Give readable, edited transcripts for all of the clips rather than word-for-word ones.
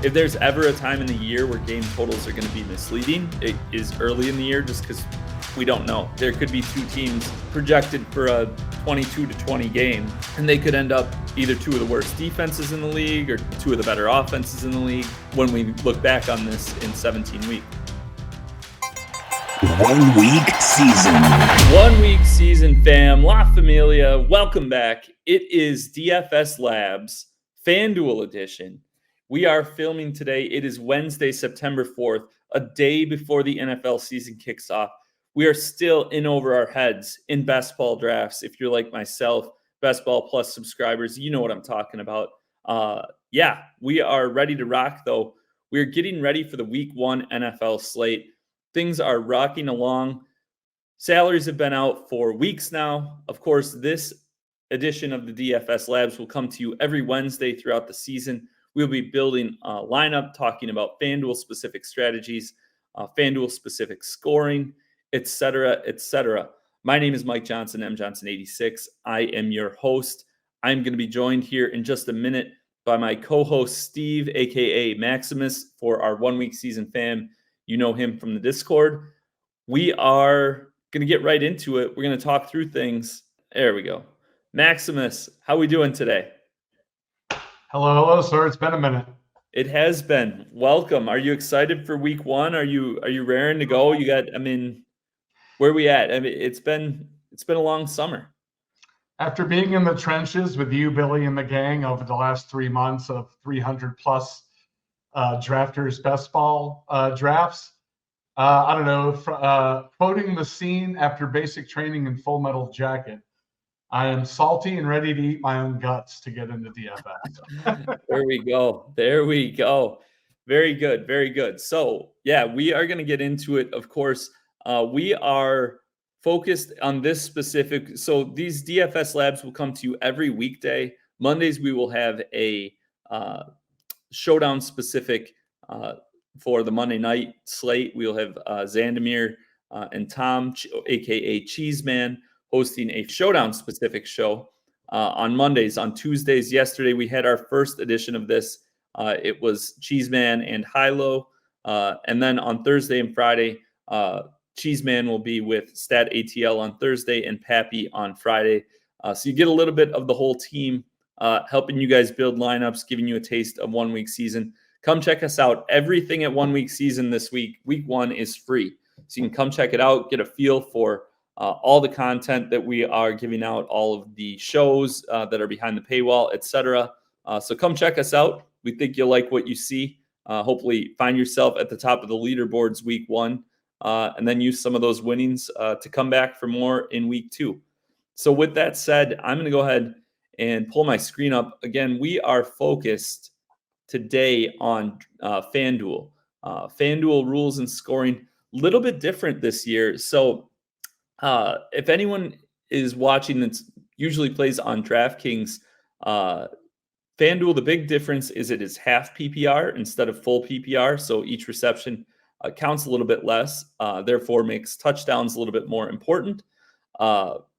If there's ever a time in the year where game totals are going to be misleading, it is early in the year, just because we don't know. There could be two teams projected for a 22-20 game, and they could end up either two of the worst defenses in the league or two of the better offenses in the league when we look back on this in 17 weeks. 1 week season. 1 week season, fam. La Familia. Welcome back. It is DFS Lab's Fanduel edition. We are filming today. It is Wednesday, September 4th, a day before the NFL season kicks off. We are still in over our heads in best ball drafts. If you're like myself, Best Ball Plus subscribers, you know what I'm talking about. We are ready to rock, though. We're getting ready for the week 1 NFL slate. Things are rocking along. Salaries have been out for weeks now. Of course, this edition of the DFS Labs will come to you every Wednesday throughout the season. We'll be building a lineup, talking about FanDuel-specific strategies, FanDuel-specific scoring, etc., etc. My name is Mike Johnson, mjohnson86. I am your host. I'm going to be joined here in just a minute by my co-host, Steve, a.k.a. Maximus, for our 1 week season fam. You know him from the Discord. We are going to get right into it. We're going to talk through things. There we go. Maximus, how are we doing today? Hello, sir. It's been a minute. It has been. Welcome. Are you excited for week 1? Are you raring to go? Where are we at? It's been a long summer. After being in the trenches with you, Billy, and the gang over the last 3 months of 300 plus drafters best ball drafts, I don't know, quoting the scene after basic training in Full Metal Jacket, I am salty and ready to eat my own guts to get into DFS. There we go. Very good. Very good. So, yeah, we are going to get into it. Of course, we are focused on this specific. So these DFS Labs will come to you every weekday. Mondays, we will have a Showdown specific for the Monday night slate. We'll have Zandamir and Tom, aka Cheeseman, hosting a Showdown specific show on Mondays. On Tuesdays, yesterday we had our first edition of this. It was Cheeseman and Hilo, and then on Thursday and Friday, Cheeseman will be with Stat ATL on Thursday and Pappy on Friday. So you get a little bit of the whole team helping you guys build lineups, giving you a taste of 1 week season. Come check us out. Everything at 1 week season this week, week 1 is free. So you can come check it out, get a feel for all the content that we are giving out, all of the shows that are behind the paywall, etc. So come check us out. We think you'll like what you see. Hopefully find yourself at the top of the leaderboards week 1, and then use some of those winnings to come back for more in week 2. So with that said, I'm going to go ahead and pull my screen up. Again, we are focused today on FanDuel. FanDuel rules and scoring, a little bit different this year. So if anyone is watching that usually plays on DraftKings, FanDuel, the big difference is it is half PPR instead of full PPR. So each reception counts a little bit less, therefore makes touchdowns a little bit more important,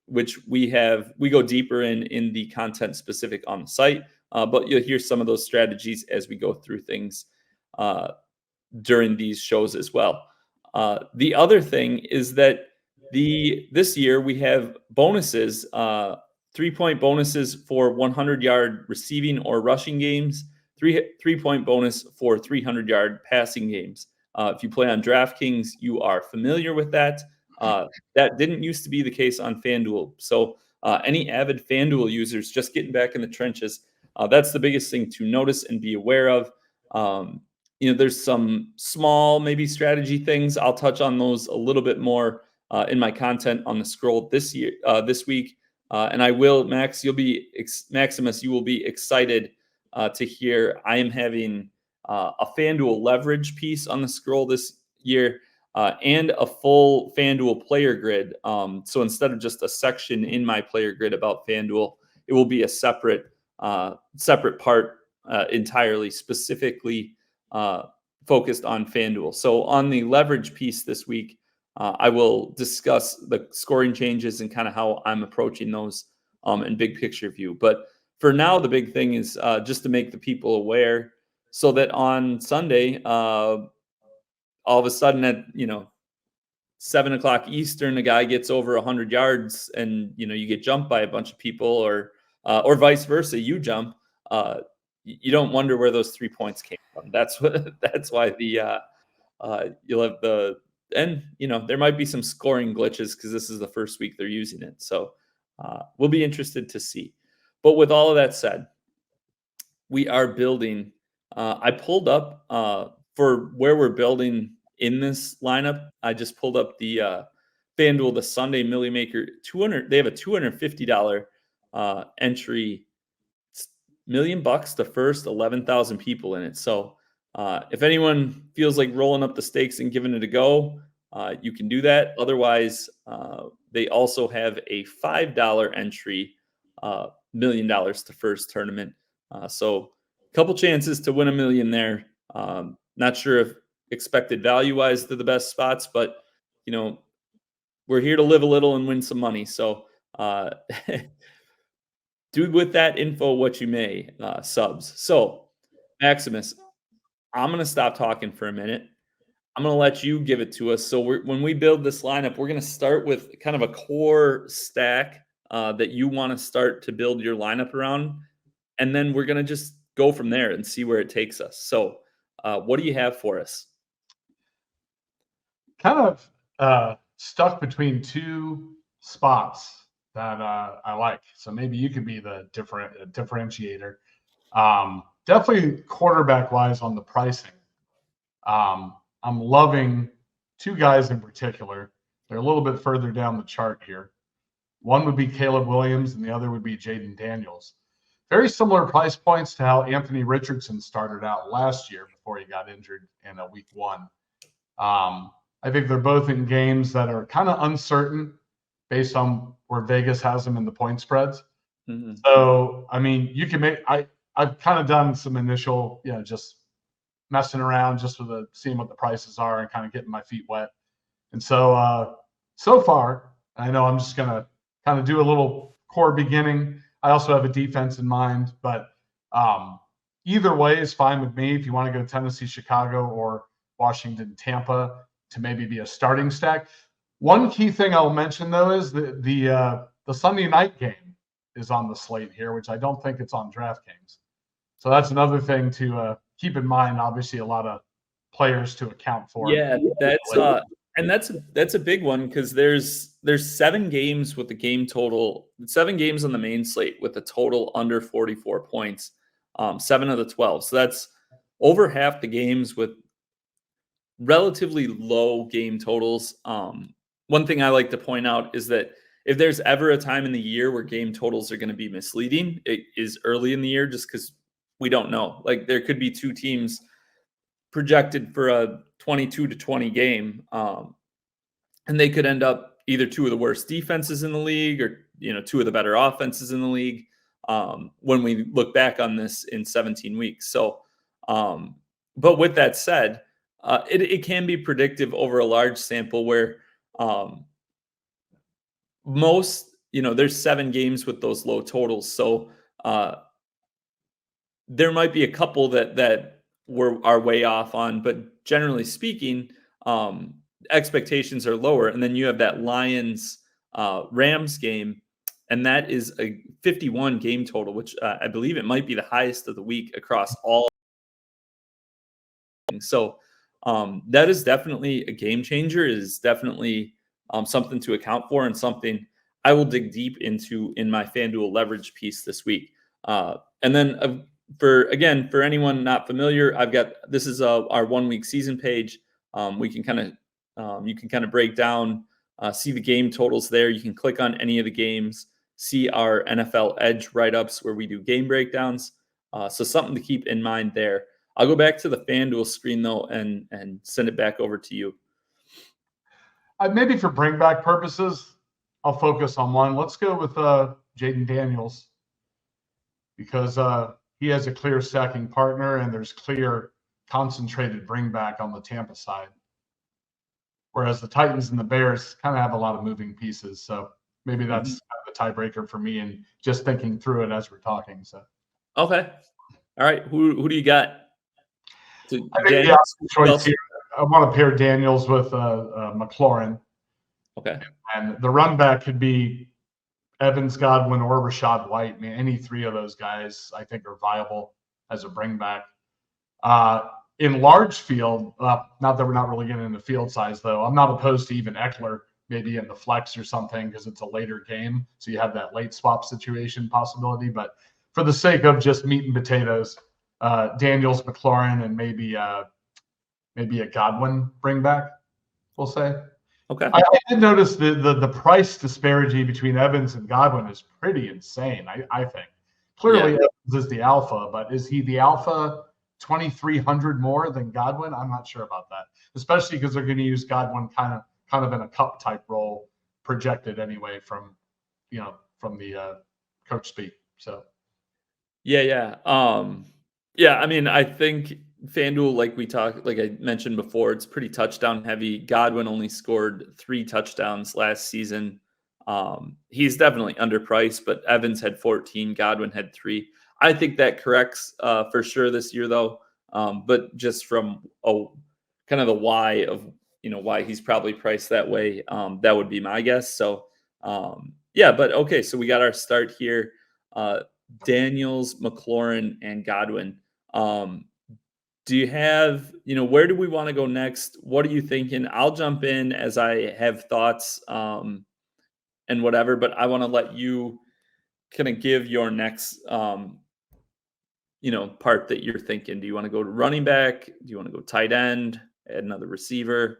which we go deeper in the content specific on the site. But you'll hear some of those strategies as we go through things during these shows as well. The other thing is that this year we have bonuses, 3-point bonuses for 100-yard receiving or rushing games, 3-point bonus for 300-yard passing games. If you play on DraftKings, you are familiar with that. That didn't used to be the case on FanDuel. So any avid FanDuel users just getting back in the trenches, that's the biggest thing to notice and be aware of. There's some small maybe strategy things. I'll touch on those a little bit more in my content on the scroll this week. And I will, Maximus, you will be excited to hear I am having a FanDuel leverage piece on the scroll this year and a full FanDuel player grid. So instead of just a section in my player grid about FanDuel, it will be a separate part entirely specifically focused on FanDuel. So on the leverage piece this week, I will discuss the scoring changes and kind of how I'm approaching those in big picture view. But for now, the big thing is just to make the people aware so that on Sunday, all of a sudden at 7 o'clock Eastern, a guy gets over 100 yards, and you get jumped by a bunch of people, or vice versa, you jump. You don't wonder where those 3 points came from. That's why you'll have and there might be some scoring glitches because this is the first week they're using it. So we'll be interested to see. But with all of that said, we are building. I pulled up for where we're building in this lineup. I just pulled up the FanDuel, the Sunday Millie Maker 200. They have a $250 entry, $1,000,000, the first 11,000 people in it. So if anyone feels like rolling up the stakes and giving it a go, you can do that. Otherwise, they also have a $5 entry, $1,000,000 to first tournament. So a couple chances to win $1 million there. Not sure if expected value wise to the best spots, but we're here to live a little and win some money. So do with that info what you may, subs. So Maximus, I'm going to stop talking for a minute. I'm going to let you give it to us. So when we build this lineup, we're going to start with kind of a core stack that you want to start to build your lineup around. And then we're going to just go from there and see where it takes us. So what do you have for us? Kind of stuck between two spots that I like. So maybe you could be the differentiator. Definitely quarterback-wise on the pricing. I'm loving two guys in particular. They're a little bit further down the chart here. One would be Caleb Williams, and the other would be Jaden Daniels. Very similar price points to how Anthony Richardson started out last year before he got injured in week 1. I think they're both in games that are kind of uncertain based on where Vegas has them in the point spreads. Mm-hmm. So, I mean, you can make I've kind of done some initial, just messing around just with seeing what the prices are and kind of getting my feet wet. And so, so far, I know I'm just going to kind of do a little core beginning. I also have a defense in mind, but either way is fine with me. If you want to go Tennessee, Chicago, or Washington, Tampa to maybe be a starting stack. One key thing I'll mention though is the Sunday night game is on the slate here, which I don't think it's on DraftKings. So that's another thing to keep in mind. Obviously, a lot of players to account for. Yeah, that's a big one because there's 7 games with the game total, 7 games on the main slate with a total under 44 points, 7 of the 12. So that's over half the games with relatively low game totals. One thing I like to point out is that if there's ever a time in the year where game totals are going to be misleading, it is early in the year, just because we don't know. Like there could be 2 teams projected for a 22-20 game, and they could end up either 2 of the worst defenses in the league or 2 of the better offenses in the league when we look back on this in 17 weeks. So, but with that said, it can be predictive over a large sample where most, there's 7 games with those low totals. So there might be a couple that are way off on, but generally speaking, expectations are lower. And then you have that Lions Rams game, and that is a 51 game total, which I believe it might be the highest of the week across all. So that is definitely a game changer. It is definitely something to account for, and something I will dig deep into in my FanDuel leverage piece this week. And then for anyone not familiar, this is our 1 week season page. We can you can kind of break down, see the game totals there. You can click on any of the games, see our NFL Edge write-ups where we do game breakdowns. So something to keep in mind there. I'll go back to the FanDuel screen though and send it back over to you. Maybe for bring back purposes, I'll focus on one. Let's go with Jaden Daniels, because he has a clear stacking partner and there's clear concentrated bring back on the Tampa side. Whereas the Titans and the Bears kind of have a lot of moving pieces. So maybe that's kind of the tiebreaker for me, and just thinking through it as we're talking. So okay. All right. Who do you got? So I think the option choice here, I want to pair Daniels with McLaurin. Okay. And the run back could be Evans, Godwin, or Rashad White. I mean, any three of those guys I think are viable as a bring back. In large field, not that we're not really getting into field size, though, I'm not opposed to even Eckler maybe in the flex or something because it's a later game. So you have that late swap situation possibility. But for the sake of just meat and potatoes, Daniels, McLaurin, and maybe a Godwin bring back, we'll say. Okay. I did notice the price disparity between Evans and Godwin is pretty insane, I think. Clearly, Evans is the alpha, but is he the alpha 2,300 more than Godwin? I'm not sure about that, especially because they're going to use Godwin kind of in a cup type role, projected anyway from the coach speak. So Yeah. I mean, I think FanDuel, like I mentioned before, it's pretty touchdown heavy. Godwin only scored 3 touchdowns last season. He's definitely underpriced, but Evans had 14, Godwin had 3. I think that corrects for sure this year, though. But just from kind of the why of why he's probably priced that way, that would be my guess. So but okay, so we got our start here. Daniels, McLaurin, and Godwin. Do you have, where do we want to go next? What are you thinking? I'll jump in as I have thoughts and whatever, but I want to let you kind of give your next, part that you're thinking. Do you want to go to running back? Do you want to go tight end, add another receiver?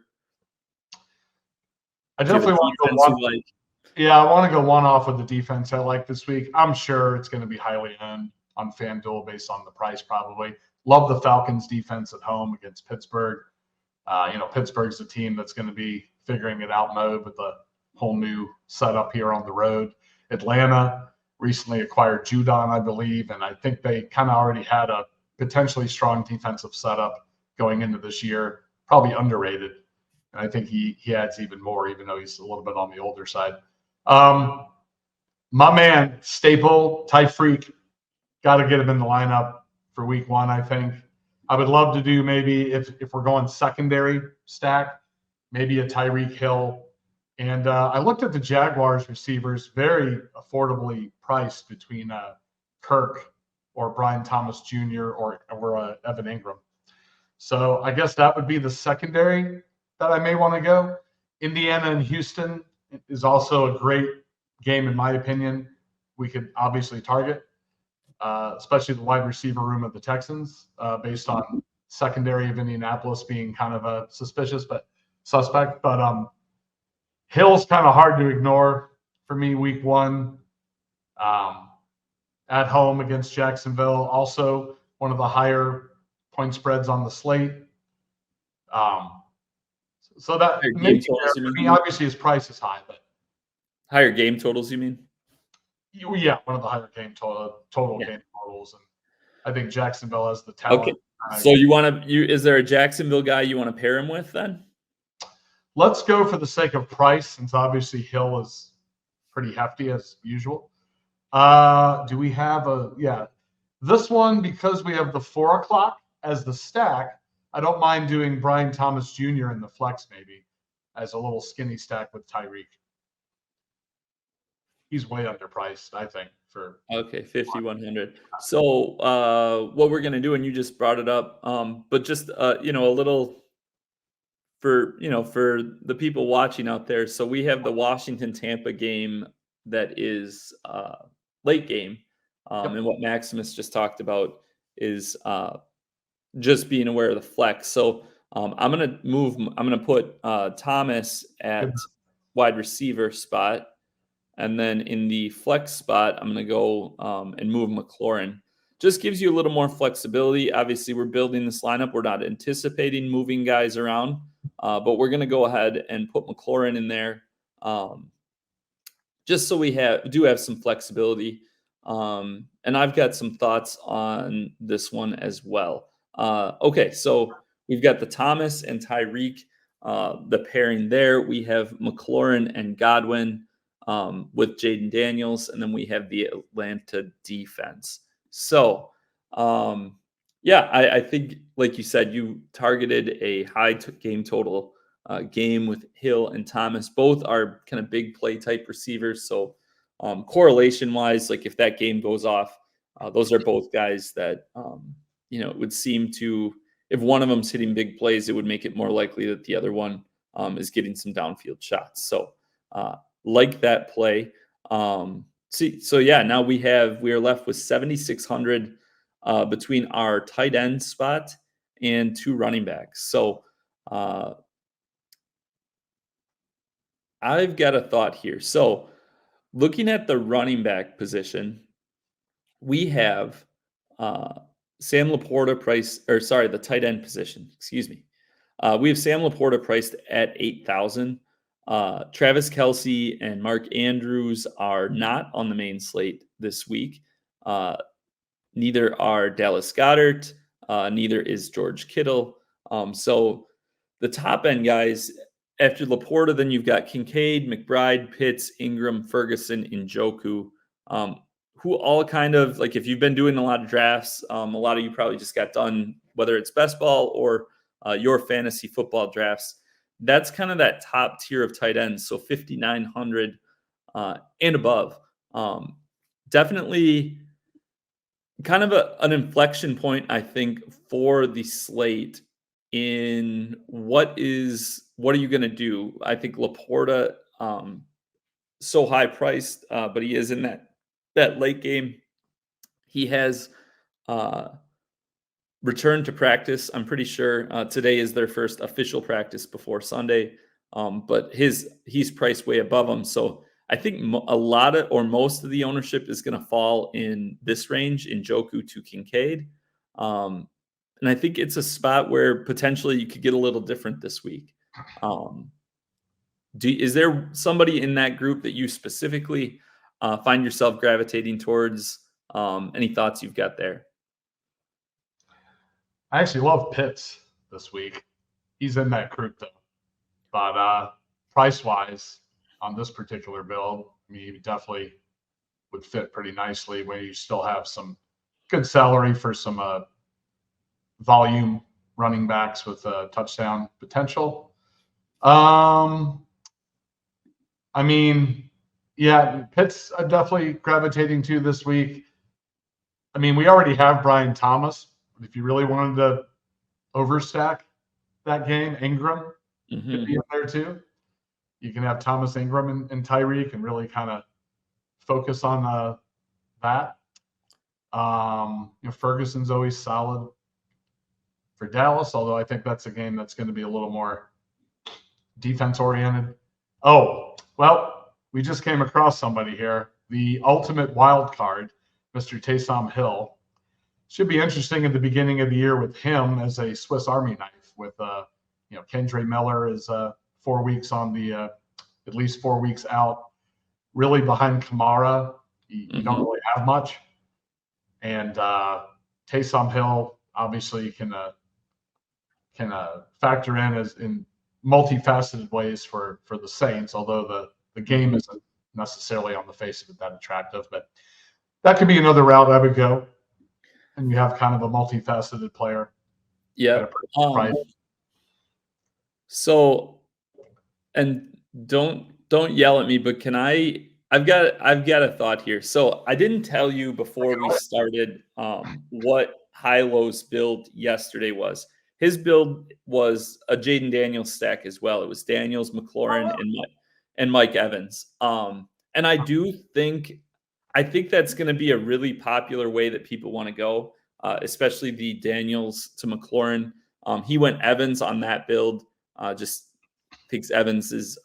I definitely want to go one. Yeah, I want to go one off with the defense I like this week. I'm sure it's going to be highly owned on FanDuel based on the price, probably. Love the Falcons defense at home against Pittsburgh. Pittsburgh's a team that's going to be figuring it out mode with a whole new setup here on the road. Atlanta recently acquired Judon, I believe, and I think they kind of already had a potentially strong defensive setup going into this year, probably underrated. And I think he adds even more, even though he's a little bit on the older side. My man, staple, Tyreek, got to get him in the lineup for week 1, I think. I would love to do maybe if we're going secondary stack, maybe a Tyreek Hill. And I looked at the Jaguars receivers, very affordably priced between Kirk or Brian Thomas Jr. or Evan Ingram. So I guess that would be the secondary that I may want to go. Indiana and Houston is also a great game, in my opinion. We could obviously target, especially the wide receiver room of the Texans, based on secondary of Indianapolis being kind of a suspect. But Hill's kind of hard to ignore for me week 1. At home against Jacksonville, also one of the higher point spreads on the slate. So that maybe obviously his price is high, but higher game totals, you mean? Yeah, one of the higher game total game totals, and I think Jacksonville has the talent. Okay, so is there a Jacksonville guy you want to pair him with then? Let's go for the sake of price, since obviously Hill is pretty hefty as usual. Do we have this one, because we have the 4 o'clock as the stack? I don't mind doing Brian Thomas Jr. in the flex maybe as a little skinny stack with Tyreek. He's way underpriced, I think. Okay, 5,100. So what we're gonna do, and you just brought it up, but just a little for the people watching out there. So we have the Washington Tampa game that is late game, and what Maximus just talked about is just being aware of the flex. So I'm gonna put Thomas at wide receiver spot. And then in the flex spot, I'm going to go and move McLaurin. Just gives you a little more flexibility. Obviously, we're building this lineup. We're not anticipating moving guys around, but we're going to go ahead and put McLaurin in there just so we do have some flexibility. And I've got some thoughts on this one as well. Okay, so we've got the Thomas and Tyreek, the pairing there. We have McLaurin and Godwin. With Jaden Daniels, and then we have the Atlanta defense. So, I think like you said, you targeted a high game total game with Hill and Thomas. Both are kind of big play type receivers. So correlation wise, like if that game goes off, those are both guys that, it would seem to, if one of them's hitting big plays, it would make it more likely that the other one is getting some downfield shots. So like that play. So yeah, now we are left with 7,600 between our tight end spot and 2 running backs. So I've got a thought here. So looking at the running back position, we have Sam Laporta the tight end position, excuse me. We have Sam Laporta priced at 8,000. Travis Kelce and Mark Andrews are not on the main slate this week. Neither are Dallas Goedert. Neither is George Kittle. So the top end guys, after Laporta, then you've got Kincaid, McBride, Pitts, Ingram, Ferguson, and Njoku, who all kind of, like, if you've been doing a lot of drafts, a lot of you probably just got done, whether it's best ball or your fantasy football drafts. That's kind of that top tier of tight ends. So 5,900 and above. Definitely kind of an inflection point, I think, for the slate in what are you going to do? I think Laporta, so high priced, but he is in that late game. He has returned to practice. I'm pretty sure today is their first official practice before Sunday, but he's priced way above him. So I think most of the ownership is going to fall in this range, in Njoku to Kincaid. And I think it's a spot where potentially you could get a little different this week. Is there somebody in that group that you specifically find yourself gravitating towards? Any thoughts you've got there? I actually love Pitts this week. He's in that group though, but price-wise on this particular build, I mean, he definitely would fit pretty nicely where you still have some good salary for some volume running backs with touchdown potential. I mean, yeah, Pitts definitely gravitating to this week. I mean, we already have Brian Thomas. If you really wanted to overstack that game, Ingram could be in there too. You can have Thomas, Ingram, and Tyreek and really kind of focus on that. Ferguson's always solid for Dallas, although I think that's a game that's going to be a little more defense oriented. Oh, well, we just came across somebody here. The ultimate wild card, Mr. Taysom Hill. Should be interesting at the beginning of the year with him as a Swiss Army knife. With Kendre Miller is 4 weeks on the at least 4 weeks out. Really behind Kamara, you don't really have much. And Taysom Hill obviously can factor in as in multifaceted ways for the Saints, although the game isn't necessarily on the face of it that attractive. But that could be another route I would go. And you have kind of a multifaceted player. Yeah. So, and don't yell at me, but I've got a thought here. So I didn't tell you before we started what Hilo's build yesterday was. His build was a Jaden Daniels stack as well. It was Daniels, McLaurin, and Mike Evans. And I think that's going to be a really popular way that people want to go, especially the Daniels to McLaurin. He went Evans on that build. Just thinks Evans is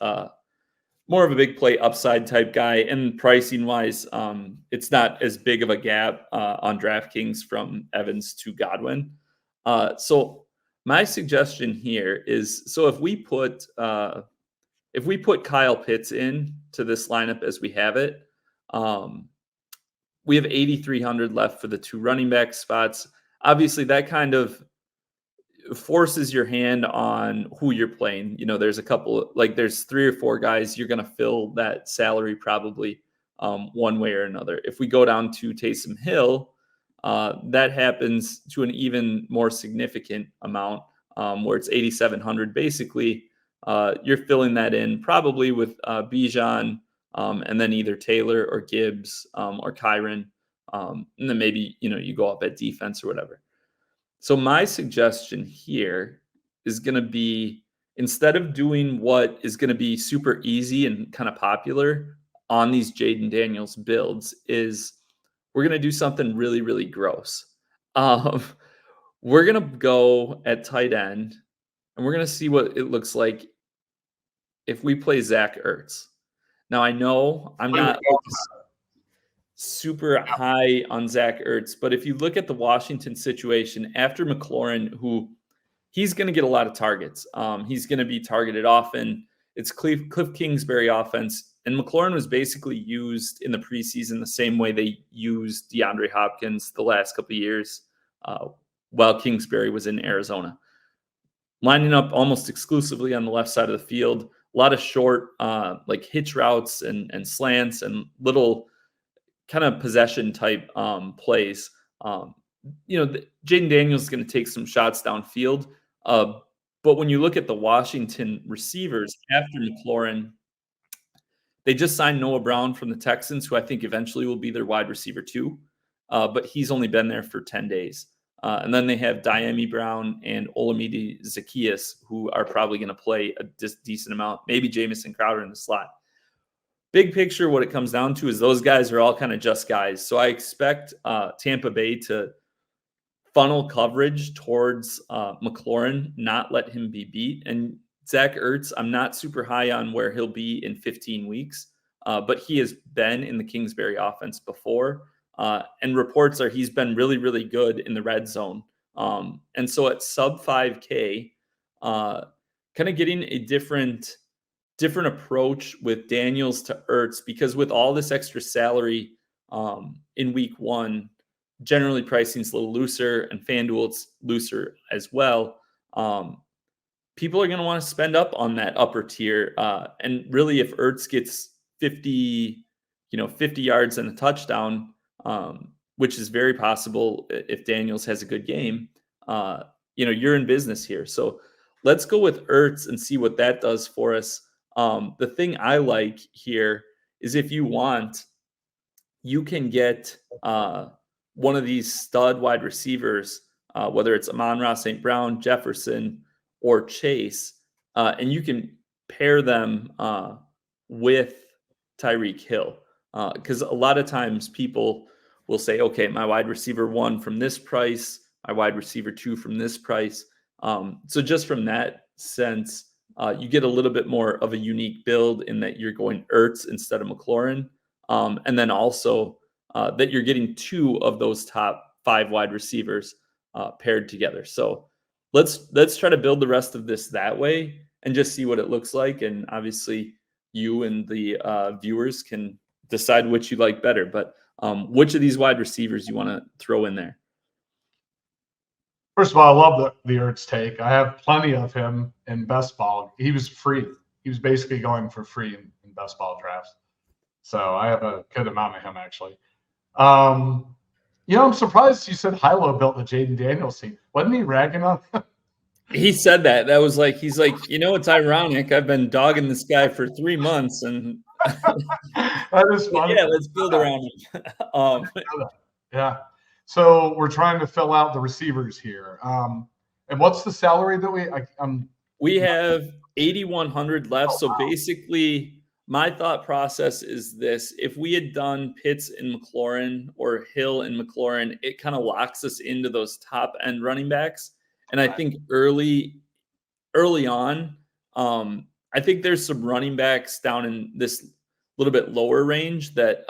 more of a big play upside type guy. And pricing wise, it's not as big of a gap on DraftKings from Evans to Godwin. So my suggestion here is, so if we put Kyle Pitts in to this lineup as we have it, we have 8,300 left for the 2 running back spots. Obviously, that kind of forces your hand on who you're playing. There's there's 3 or 4 guys you're going to fill that salary probably one way or another. If we go down to Taysom Hill, that happens to an even more significant amount, where it's 8,700. Basically, you're filling that in probably with Bijan, and then either Taylor or Gibbs, or Kyron, and then maybe you go up at defense or whatever. So my suggestion here is going to be, instead of doing what is going to be super easy and kind of popular on these Jaden Daniels builds, is we're going to do something really, really gross. We're going to go at tight end, and we're going to see what it looks like if we play Zach Ertz. Now, I know I'm not super high on Zach Ertz, but if you look at the Washington situation after McLaurin, who he's going to get a lot of targets. He's going to be targeted often. It's Cliff Kingsbury offense. And McLaurin was basically used in the preseason the same way they used DeAndre Hopkins the last couple of years, while Kingsbury was in Arizona. Lining up almost exclusively on the left side of the field. A lot of short like hitch routes and slants and little kind of possession type plays. Jaden Daniels is going to take some shots downfield. But when you look at the Washington receivers after McLaurin, they just signed Noah Brown from the Texans, who I think eventually will be their wide receiver too. But he's only been there for 10 days. And then they have Diami Brown and Olamide Zaccheaus, who are probably going to play a decent amount, maybe Jamison Crowder in the slot. Big picture, what it comes down to is those guys are all kind of just guys. So I expect Tampa Bay to funnel coverage towards McLaurin, not let him be beat. And Zach Ertz, I'm not super high on where he'll be in 15 weeks, but he has been in the Kingsbury offense before. And reports are he's been really, really good in the red zone. And so at sub 5K, kind of getting a different approach with Daniels to Ertz, because with all this extra salary in week one, generally pricing's a little looser, and Fanduel it's looser as well. People are going to want to spend up on that upper tier. And really, if Ertz gets 50 yards and a touchdown, which is very possible if Daniels has a good game, you're in business here. So let's go with Ertz and see what that does for us. The thing I like here is, if you want, you can get one of these stud wide receivers, whether it's Amon-Ra St. Brown, Jefferson, or Chase, and you can pair them with Tyreek Hill. Because a lot of times people will say, okay, my wide receiver 1 from this price, my wide receiver 2 from this price. So just from that sense, you get a little bit more of a unique build in that you're going Ertz instead of McLaurin. And then also that you're getting 2 of those top 5 wide receivers paired together. So let's try to build the rest of this that way and just see what it looks like. And obviously you and the viewers can decide which you like better. But which of these wide receivers you want to throw in there? First of all, I love the Ertz take. I have plenty of him in best ball. He was free. He was basically going for free in best ball drafts. So I have a good amount of him, actually. I'm surprised you said Hilo built the Jaden Daniels team. Wasn't he ragging on him? He said that. That was like, he's like, it's ironic. I've been dogging this guy for 3 months, and that is funny. Yeah, let's build around him. Yeah. So we're trying to fill out the receivers here. And what's the salary that we have 8,100 left. So basically, my thought process is this: if we had done Pitts and McLaurin or Hill and McLaurin, it kind of locks us into those top end running backs. And I think early on, I think there's some running backs down in this little bit lower range that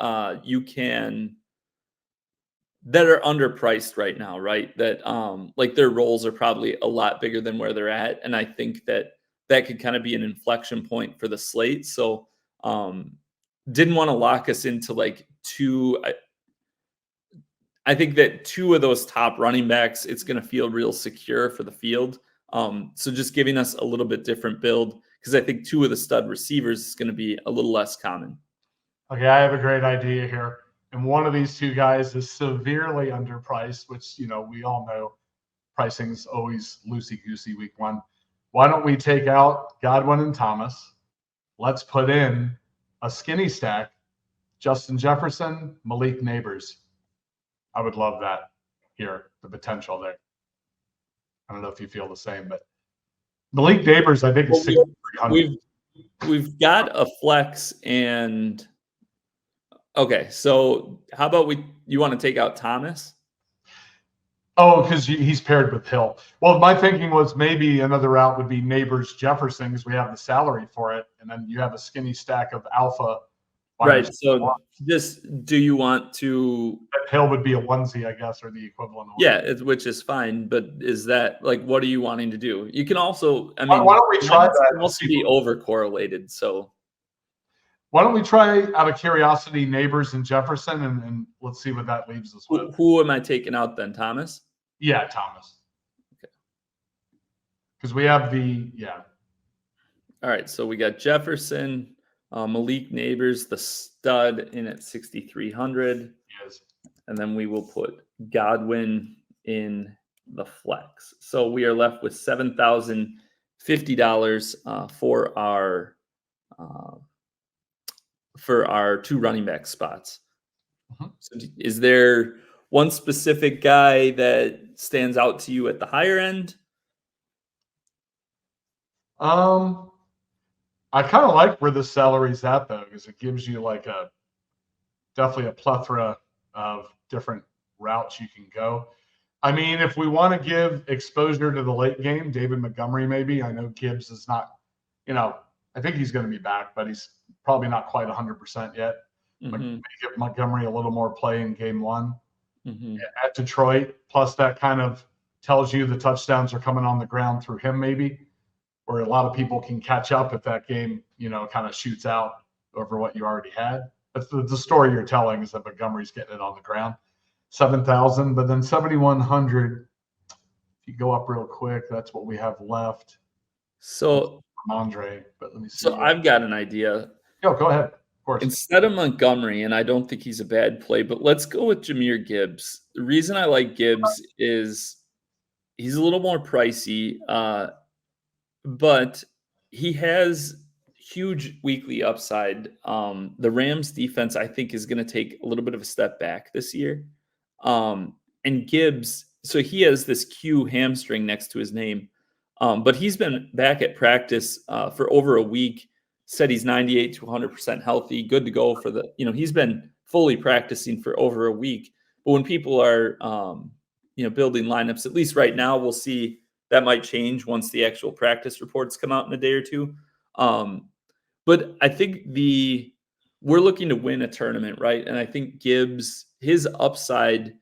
that are underpriced right now, right? That like their roles are probably a lot bigger than where they're at. And I think that could kind of be an inflection point for the slate. So didn't want to lock us into like 2. I think that 2 of those top running backs, it's going to feel real secure for the field. So just giving us a little bit different build, because I think 2 of the stud receivers is going to be a little less common. Okay, I have a great idea here. and one of these two guys is severely underpriced, which, we all know pricing's always loosey-goosey week one. Why don't we take out Godwin and Thomas? Let's put in a skinny stack, Justin Jefferson, Malik Neighbors. I would love that here, the potential there. I don't know if you feel the same, but Malik Neighbors, I think, is 6,300. We've got a flex and okay, so how about you want to take out Thomas? Oh, because he's paired with Hill. Well, my thinking was maybe another route would be Neighbors Jefferson because we have the salary for it, and then you have a skinny stack of alpha. Right. So do you want to? Hill would be a onesie, I guess, or the equivalent. Yeah, which is fine. But is that like what are you wanting to do? You can also, I mean, why don't we try that? It must be over correlated. So why don't we try out of curiosity Neighbors and Jefferson, and let's see what that leaves us with. Who am I taking out then? Thomas? Yeah, Thomas. Okay. Because we have All right, so we got Jefferson, Malik Neighbors, the stud in at 6,300. Yes. And then we will put Godwin in the flex. So we are left with $7,050 for our two running back spots. Mm-hmm. So is there one specific guy that stands out to you at the higher end? I kind of like where the salary's at though, because it gives you like definitely a plethora of different routes you can go. I mean, if we want to give exposure to the late game, David Montgomery maybe. I know Gibbs is not, I think he's going to be back, but he's probably not quite 100% yet. Mm-hmm. But maybe give Montgomery a little more play in game one. Mm-hmm. At Detroit. Plus that kind of tells you the touchdowns are coming on the ground through him maybe, where a lot of people can catch up if that game, kind of shoots out over what you already had. But the story you're telling is that Montgomery's getting it on the ground. 7,000, but then 7,100. If you go up real quick, that's what we have left. So Andre, but let me see. So I've got an idea. Go ahead. Of course. Instead of Montgomery, and I don't think he's a bad play, but let's go with Jahmyr Gibbs. The reason I like Gibbs is he's a little more pricey, but he has huge weekly upside. The Rams defense, I think, is going to take a little bit of a step back this year. And Gibbs, so he has this Q hamstring next to his name, but he's been back at practice for over a week, said he's 98 to 100% healthy, good to go for he's been fully practicing for over a week. But when people are, building lineups, at least right now, we'll see that might change once the actual practice reports come out in a day or two. But I think we're looking to win a tournament, right? And I think Gibbs, his upside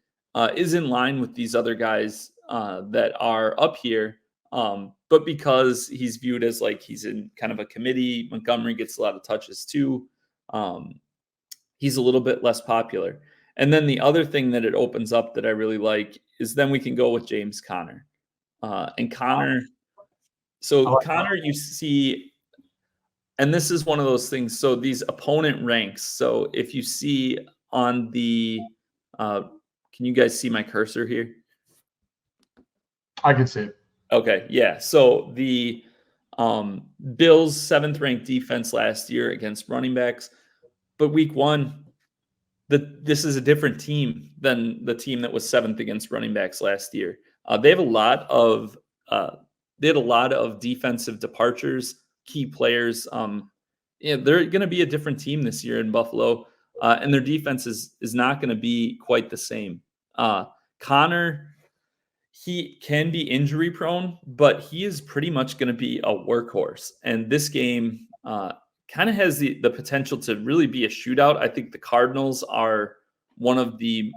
is in line with these other guys that are up here. But because he's viewed as like he's in kind of a committee, Montgomery gets a lot of touches too. He's a little bit less popular. And then the other thing that it opens up that I really like is then we can go with James Conner. And Conner, Conner, you see, and this is one of those things. So these opponent ranks. So if you see on the, can you guys see my cursor here? I can see it. Okay, yeah. So the Bills' 7th ranked defense last year against running backs, but week one, this is a different team than the team that was 7th against running backs last year. They have a lot of defensive departures, key players. They're going to be a different team this year in Buffalo, and their defense is not going to be quite the same. Conner, he can be injury prone, but he is pretty much going to be a workhorse. And this game kind of has the potential to really be a shootout. I think the Cardinals are one of the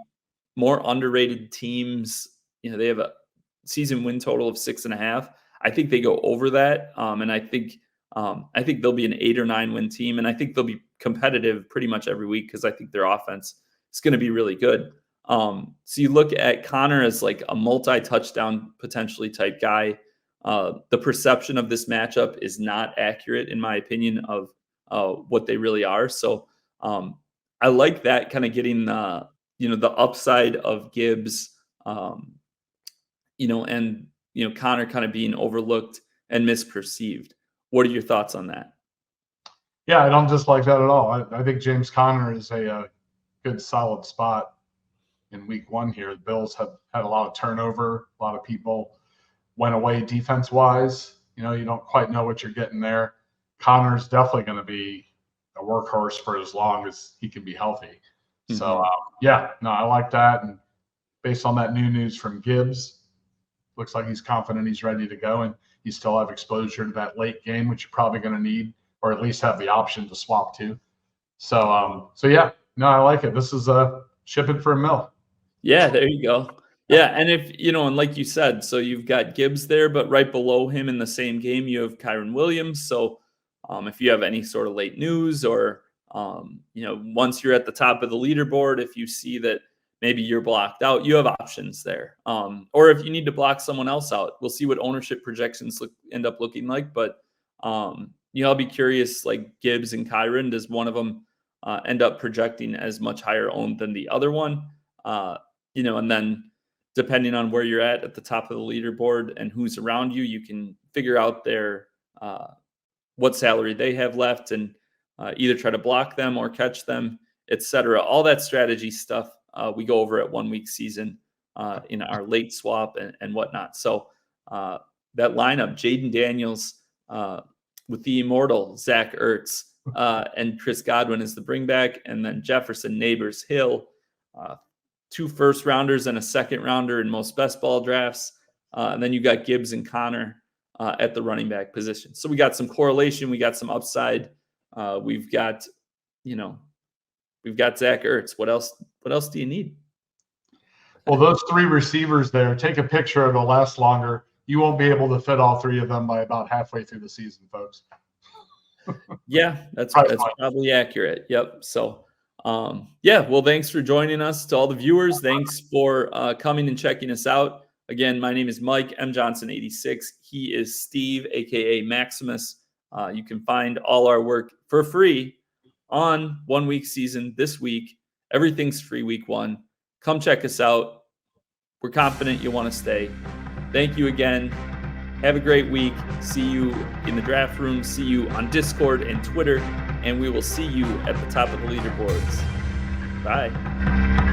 more underrated teams. They have a season win total of 6.5. I think they go over that. And I think they'll be an 8 or 9 win team. And I think they'll be competitive pretty much every week because I think their offense is going to be really good. So you look at Conner as like a multi-touchdown potentially type guy. The perception of this matchup is not accurate in my opinion of what they really are. So I like that kind of getting the, the upside of Gibbs, and, Connor kind of being overlooked and misperceived. What are your thoughts on that? Yeah, I don't dislike that at all. I think James Conner is a good solid spot in week one here. The Bills have had a lot of turnover. A lot of people went away defense wise. You don't quite know what you're getting there. Connor's definitely going to be a workhorse for as long as he can be healthy. So, I like that. And based on that new news from Gibbs, looks like he's confident he's ready to go. And you still have exposure to that late game, which you're probably going to need, or at least have the option to swap to. So, I like it. This is ship it for $1 million. Yeah, there you go. Yeah, and if, and like you said, so you've got Gibbs there, but right below him in the same game, you have Kyren Williams. So if you have any sort of late news or, once you're at the top of the leaderboard, if you see that maybe you're blocked out, you have options there. Or if you need to block someone else out, we'll see what ownership projections end up looking like. But, I'll be curious, like Gibbs and Kyren, does one of them end up projecting as much higher owned than the other one? And then depending on where you're at the top of the leaderboard and who's around you, you can figure out their what salary they have left and either try to block them or catch them, etc. All that strategy stuff we go over at 1 week season in our late swap and whatnot. So that lineup, Jaden Daniels with the immortal Zach Ertz and Chris Godwin is the bringback, and then Jefferson, Neighbors, Hill, 2 first rounders and a second rounder in most best ball drafts. And then you got Gibbs and Connor at the running back position. So we got some correlation. We got some upside. We've got Zach Ertz. What else do you need? Well, those 3 receivers there, take a picture. It'll last longer. You won't be able to fit all 3 of them by about halfway through the season, folks. Yeah, that's probably accurate. Yep. So, well, thanks for joining us. To all the viewers, thanks for coming and checking us out. Again, my name is Mike M. Johnson 86. He is Steve, aka Maximus. You can find all our work for free on 1 week season this week. Everything's free week 1. Come check us out. We're confident you'll want to stay. Thank you again. Have a great week. See you in the draft room. See you on Discord and Twitter. And we will see you at the top of the leaderboards. Bye.